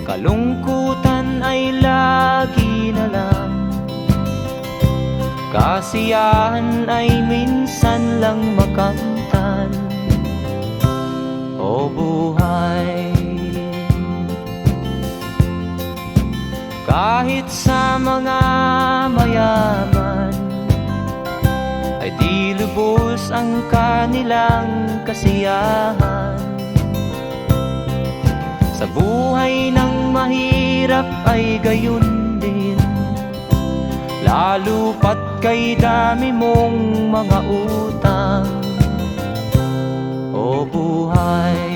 Kalungkutan ay lagi na lang, kasiyahan ay minsan lang makamtan. O buhay, kahit sa mga mayaman ay di lubos ang kanilang kasiyahan. Sa buhay ng mahirap ay gayon din, lalo pat kay dami mong mga utang. O buhay,